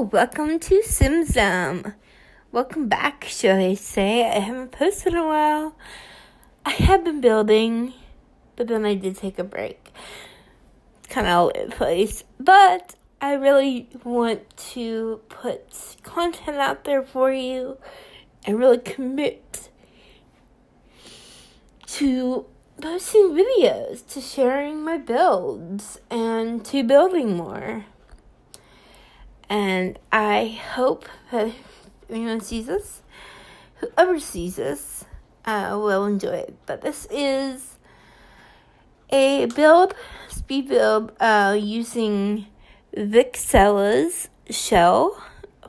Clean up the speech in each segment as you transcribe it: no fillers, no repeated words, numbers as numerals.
welcome to SimZum. Welcome back, shall I say. I haven't posted in a while. I have been building, but then I did take a break. Kind of all over the place. But I really want to put content out there for you and really commit to posting videos, to sharing my builds, and to building more. And I hope that if anyone sees this, whoever sees this, will enjoy it. But this is a speed build, using Vixella's Shell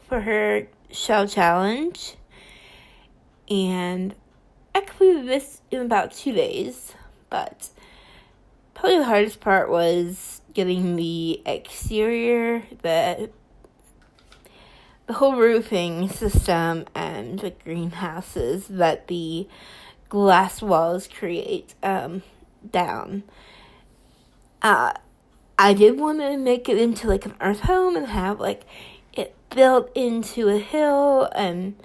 for her shell challenge. And I completed this in about 2 days, but probably the hardest part was getting the exterior, the whole roofing system and the greenhouses that the glass walls create down. I did want to make it into like an earth home and have like it built into a hill, and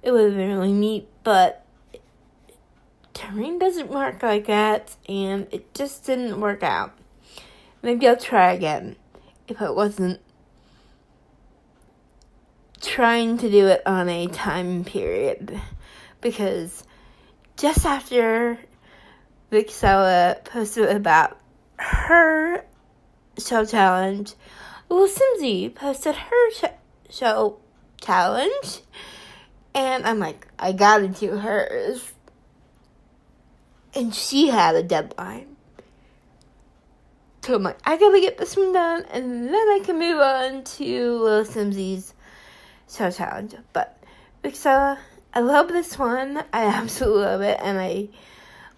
it would have been really neat, but terrain doesn't work like that, and it just didn't work out. Maybe I'll try again if I wasn't trying to do it on a time period, because just after Vixella posted about her shell challenge, little Simsy posted her shell challenge, and I'm like, I gotta do hers. And she had a deadline. So I'm like, I gotta get this one done, and then I can move on to little Simsy's shell challenge. But Vixella, I love this one. I absolutely love it, and I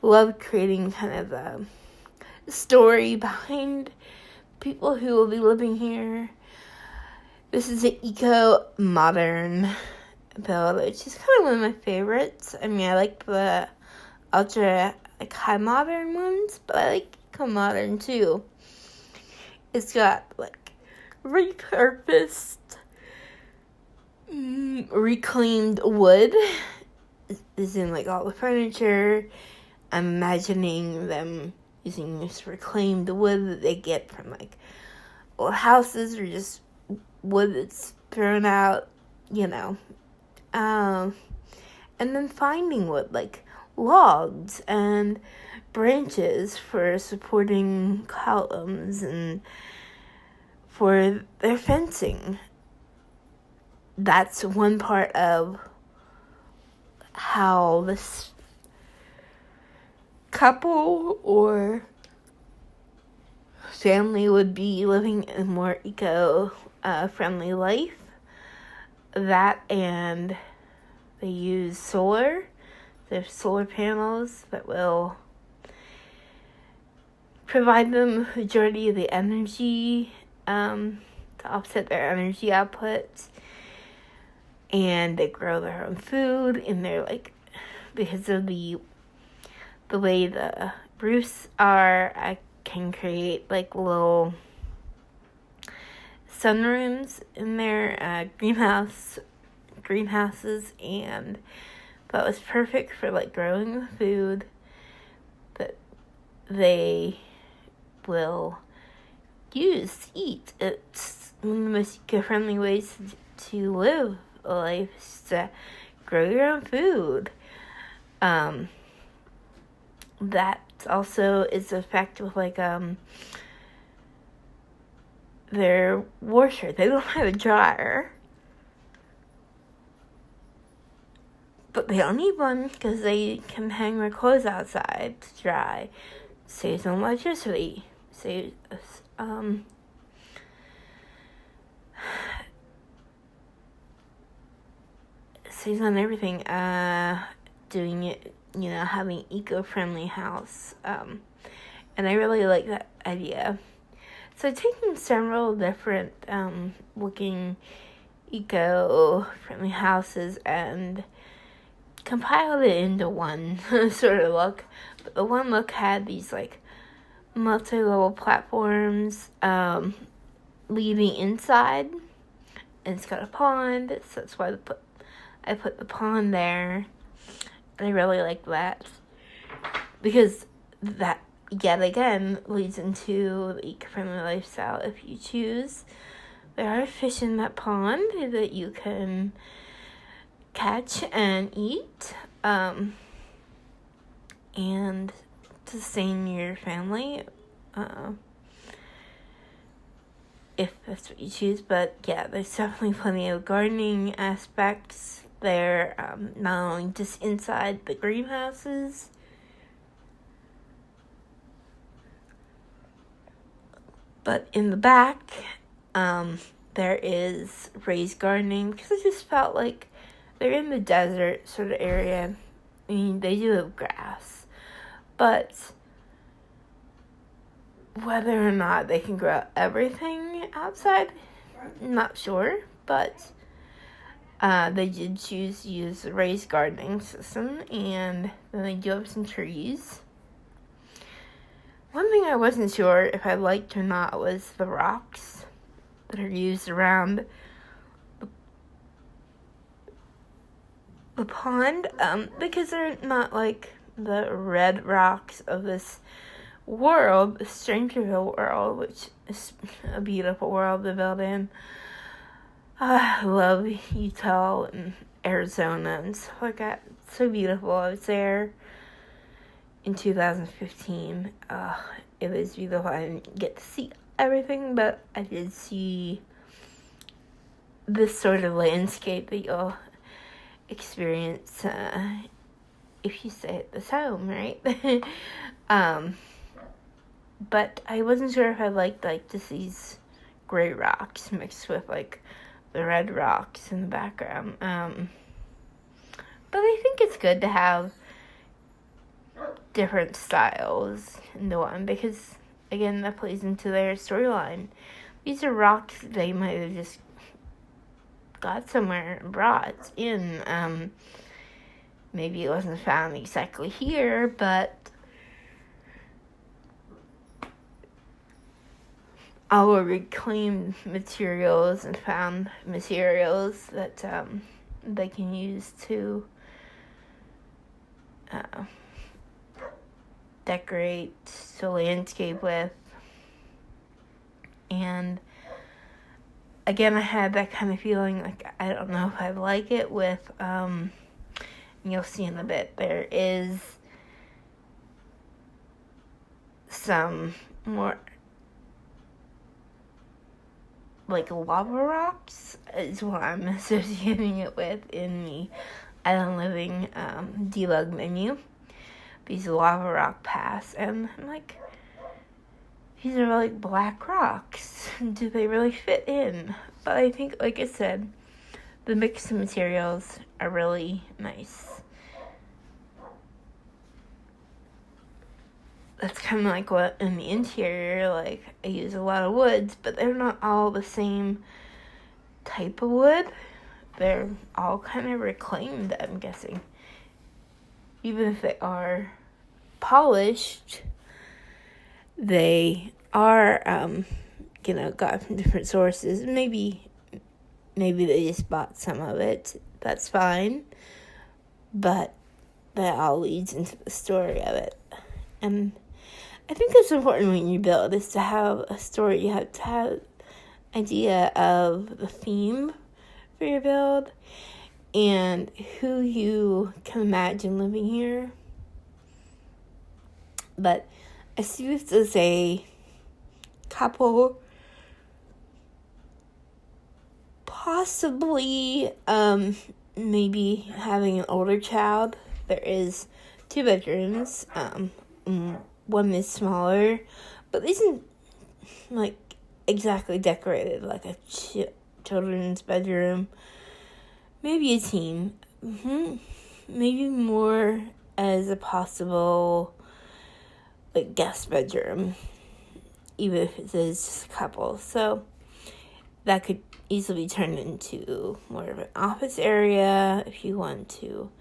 love creating kind of the story behind people who will be living here. This is an eco-modern build, which is kind of one of my favorites. I mean, I like the ultra high modern ones, but I like eco-modern too. It's got like repurposed, reclaimed wood is in like all the furniture. I'm imagining them using this reclaimed wood that they get from like old houses, or just wood that's thrown out, and then finding wood like logs and branches for supporting columns and for their fencing. That's one part of how this couple or family would be living a more eco-friendly life. That, and they use solar. There's solar panels that will provide them the majority of the energy to offset their energy output. And they grow their own food, and they're like, because of the way the roofs are, I can create like little sunrooms in their greenhouses, and that was perfect for like growing the food that they will use to eat. It's one of the most eco-friendly ways to live a life, is to grow your own food. That also is a fact with like their washer. They don't have a dryer, but they don't need one because they can hang their clothes outside to dry. Saves on electricity. Saves on everything. Doing it, having eco-friendly house. And I really like that idea. So taking several different looking eco-friendly houses and compiled it into one sort of look. But the one look had these like multi-level platforms leading inside, and it's got a pond, so that's why I put the pond there. And I really like that, because that, yet again, leads into the eco-friendly lifestyle. If you choose, there are fish in that pond that you can catch and eat, and sustain your family, if that's what you choose. But yeah, there's definitely plenty of gardening aspects there, not only just inside the greenhouses, but in the back, there is raised gardening, because I just felt like they're in the desert sort of area. I mean, they do have grass, but whether or not they can grow everything outside, not sure, but they did choose to use the raised gardening system, and then they do have some trees. One thing I wasn't sure if I liked or not was the rocks that are used around the pond, because they're not like the red rocks of this world, Strangerville world, which is a beautiful world to build in. I love Utah and Arizona and stuff like that. It's so beautiful. I was there in 2015. It was beautiful. I didn't get to see everything, but I did see this sort of landscape that you'll experience if you stay at this home, right? But I wasn't sure if I liked just these gray rocks mixed with like the red rocks in the background. But I think it's good to have different styles in the one, because again, that plays into their storyline. These are rocks they might have just got somewhere and brought in. Maybe it wasn't found exactly here, but our reclaimed materials and found materials that they can use to decorate the landscape with. And again, I had that kind of feeling, like, I don't know if I like it with, you'll see in a bit, there is some more like lava rocks is what I'm associating it with in the Island Living debug menu. These lava rock paths, and I'm like, these are like black rocks. Do they really fit in? But I think, like I said, the mix of materials are really nice. That's kind of like what in the interior, like, I use a lot of woods, but they're not all the same type of wood. They're all kind of reclaimed, I'm guessing. Even if they are polished, they are, got from different sources. Maybe they just bought some of it. That's fine. But that all leads into the story of it. And I think it's important when you build is to have a story. You have to have an idea of the theme for your build and who you can imagine living here. But I see this as a couple, possibly maybe having an older child. There is 2 bedrooms. One is smaller, but isn't like exactly decorated like a children's bedroom. Maybe a teen. Maybe more as a possible like guest bedroom, even if it is just a couple. So that could easily be turned into more of an office area if you want to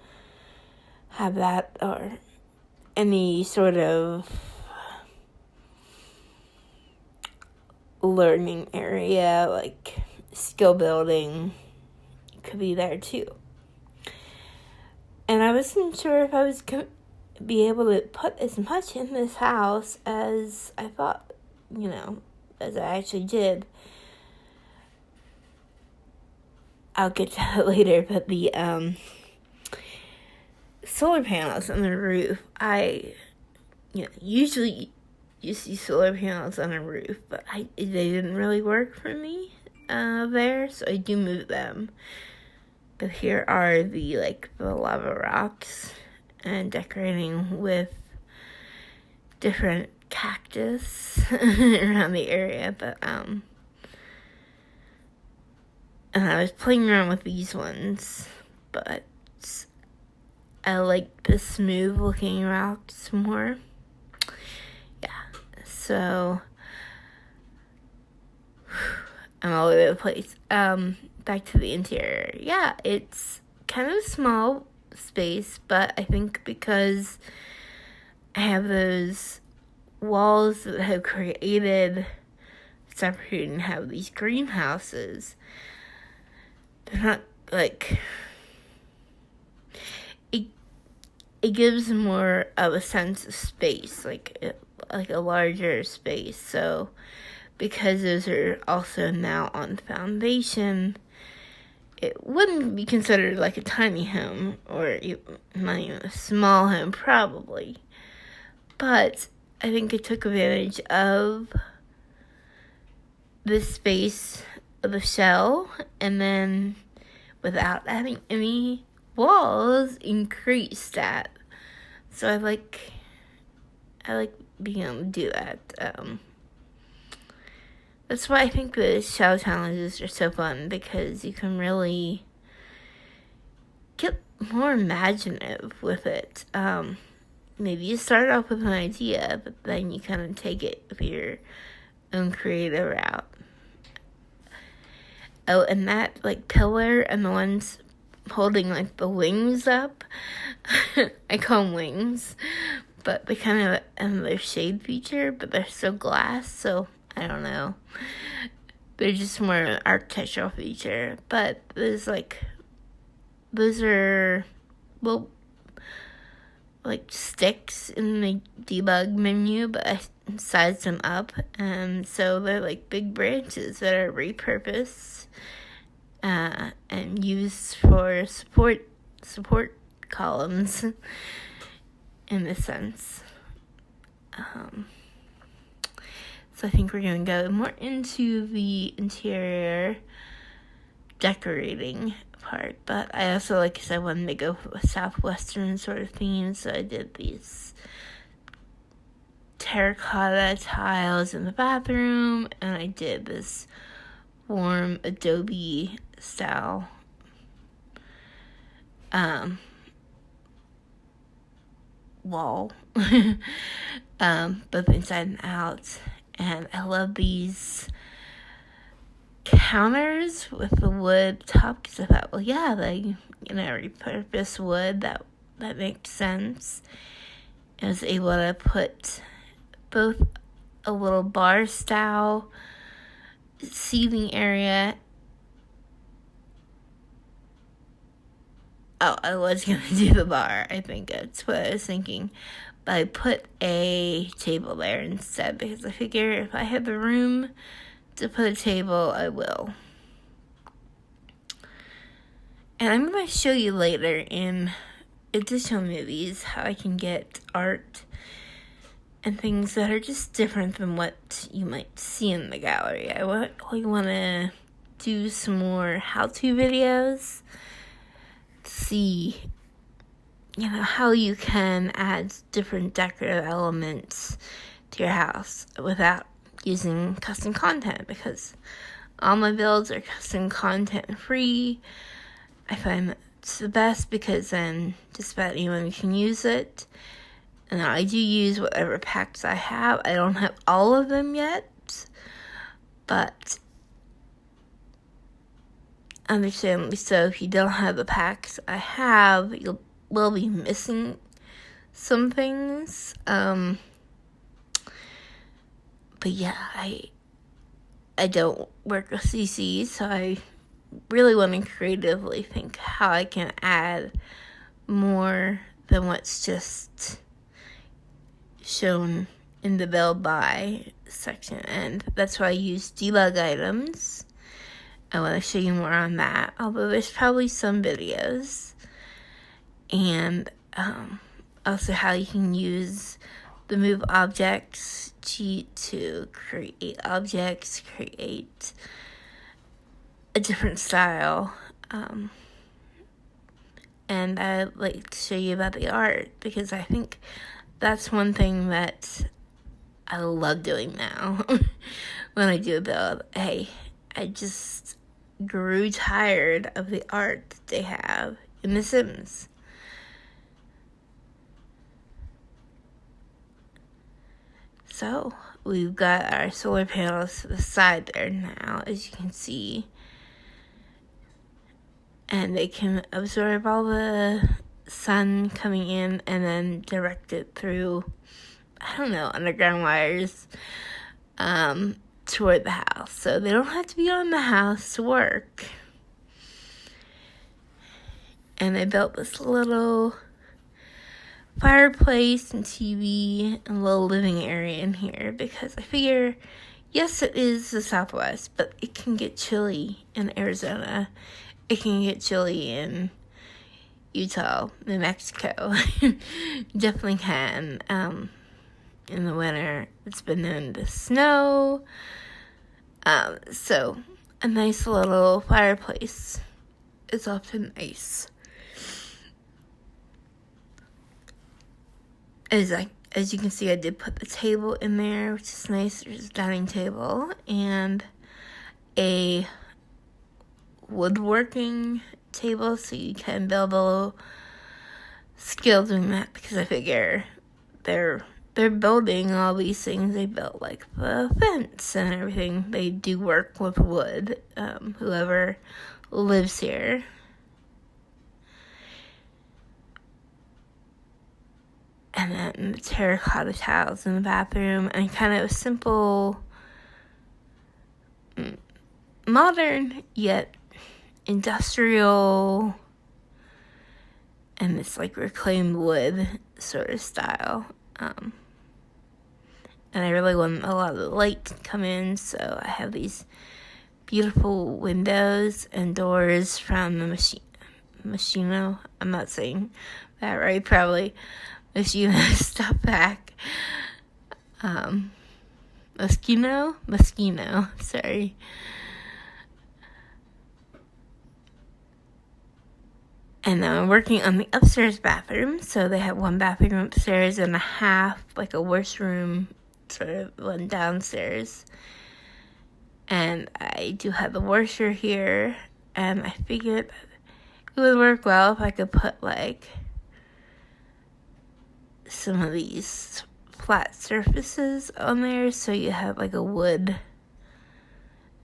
have that, or any sort of learning area, like skill building could be there too. And I wasn't sure if I was going to be able to put as much in this house as I thought, as I actually did. I'll get to that later, but the solar panels on the roof, usually you see solar panels on a roof, but they didn't really work for me there, so I do move them. But here are the lava rocks, and decorating with different cactus around the area, but and I was playing around with these ones, but I like the smooth looking rocks more. Yeah, so I'm all over the place. Back to the interior. Yeah, it's kind of a small space, but I think because I have those walls that have created separate and have these greenhouses, they're not it gives more of a sense of space, like a larger space. So because those are also now on the foundation, it wouldn't be considered like a tiny home, or not even a small home probably. But I think it took advantage of the space of the shell, and then without having any walls, increased that. So I like being able to do that. That's why I think the shell challenges are so fun, because you can really get more imaginative with it. Maybe you start off with an idea, but then you kind of take it with your own creative route. Oh, and that pillar and the ones holding the wings up, I call them wings, but they kind of have their shade feature, but they're still glass, so I don't know. They're just more an architectural feature, but those are sticks in the debug menu, but I sized them up, and so they're big branches that are repurposed and used for support columns in a sense. So I think we're going to go more into the interior decorating part, but I also, like I said, wanted to go for a southwestern sort of theme, so I did these terracotta tiles in the bathroom, and I did this warm adobe style wall, both inside and out. And I love these counters with the wood top, because I thought, well, yeah, they repurpose wood, that makes sense. I was able to put both a little bar style seating area. Oh, I was going to do the bar. I think that's what I was thinking. But I put a table there instead, because I figure if I have the room to put a table, I will. And I'm going to show you later in additional movies how I can get art and things that are just different than what you might see in the gallery. I really want to do some more how-to videos to see, how you can add different decorative elements to your house without using custom content, because all my builds are custom content free. I find that's the best, because then just about anyone can use it. And I do use whatever packs I have. I don't have all of them yet, but understandably so, if you don't have the packs I have, you will be missing some things. But yeah, I don't work with CC, so I really want to creatively think how I can add more than what's just shown in the build by section, and that's why I use debug items. I want to show you more on that, although there's probably some videos. And also how you can use the move objects cheat to create objects, create a different style. And I'd like to show you about the art, because I think that's one thing that I love doing now when I do a build. Hey, I just grew tired of the art that they have in The Sims. So, we've got our solar panels to the side there now, as you can see. And they can absorb all the sun coming in and then direct it through, I don't know, underground wires toward the house. So they don't have to be on the house to work. And I built this little fireplace and TV and a little living area in here because I figure, yes, it is the Southwest, but it can get chilly in Arizona. It can get chilly in Utah, New Mexico. Definitely can. In the winter, it's been known to snow. So a nice little fireplace is often nice. As you can see, I did put the table in there, which is nice. There's a dining table and a woodworking table, so you can build a little skill doing that, because I figure they're building all these things. They built like the fence and everything. They do work with wood, whoever lives here. And then the terracotta tiles in the bathroom, and kind of a simple, modern yet industrial, and it's like reclaimed wood sort of style. And I really want a lot of the light to come in, so I have these beautiful windows and doors from the Machino. I'm not saying that right, probably. Machino, stop back. Moschino, sorry. And now I'm working on the upstairs bathroom. So they have one bathroom upstairs and a half, like a washroom, sort of one downstairs. And I do have the washer here. And I figured it would work well if I could put like some of these flat surfaces on there. So you have like a wood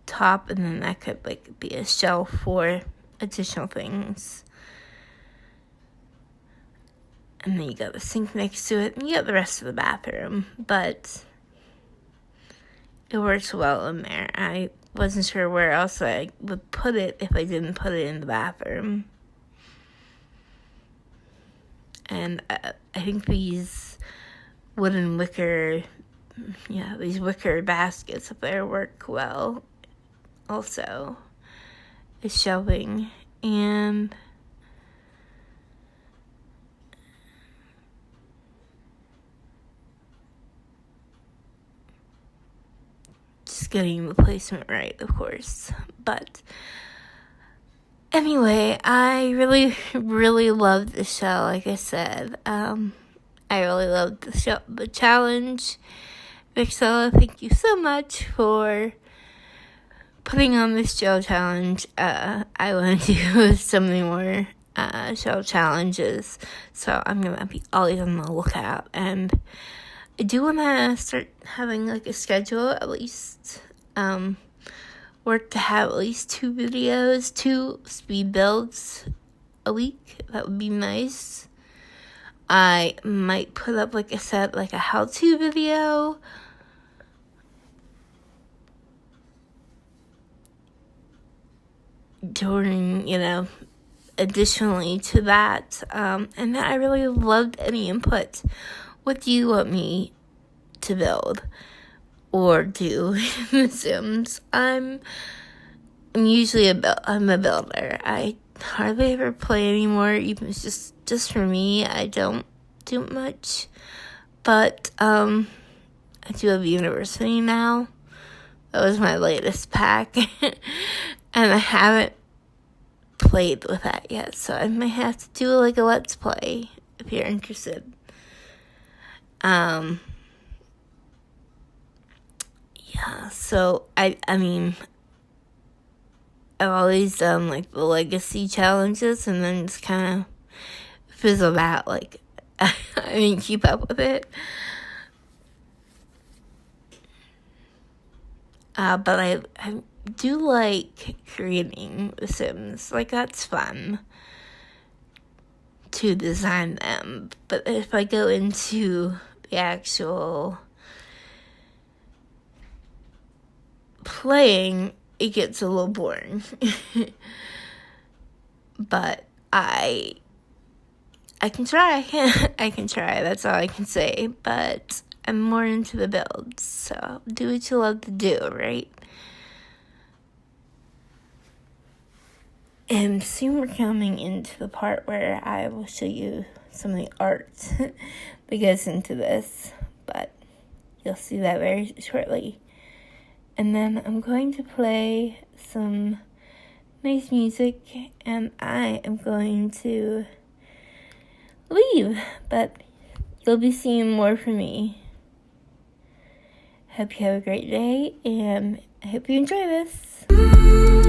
top, and then that could like be a shelf for additional things. And then you got the sink next to it, and you got the rest of the bathroom, but it works well in there. I wasn't sure where else I would put it if I didn't put it in the bathroom. And I think these wooden wicker, these wicker baskets up there work well also as shelving. And just getting the placement right, of course. But anyway, I really, really loved the show. Like I said, I really loved the show, the challenge. Vixella, thank you so much for putting on this show challenge. I want to do so many more show challenges, so I'm gonna be always on the lookout. And I do want to start having like a schedule, at least work to have at least 2 speed builds a week. That would be nice. I might put up, like I said, like a how-to video. during, additionally to that, and I really loved any input. What do you want me to build or do in The Sims? I'm usually I'm a builder. I hardly ever play anymore, even if it's just for me. I don't do much, but I do have university now. That was my latest pack, and I haven't played with that yet, so I may have to do like a let's play if you're interested. Yeah, so I mean, I've always done like the legacy challenges, and then it's kind of fizzled out. Like, I didn't keep up with it. But I do like creating The Sims. Like, that's fun to design them. But if I go into the actual playing, it gets a little boring. But I can try. I can try. That's all I can say. But I'm more into the builds. So do what you love to do, right? And soon we're coming into the part where I will show you some of the art that goes into this. But you'll see that very shortly. And then I'm going to play some nice music, and I am going to leave, but you'll be seeing more from me. Hope you have a great day, and I hope you enjoy this.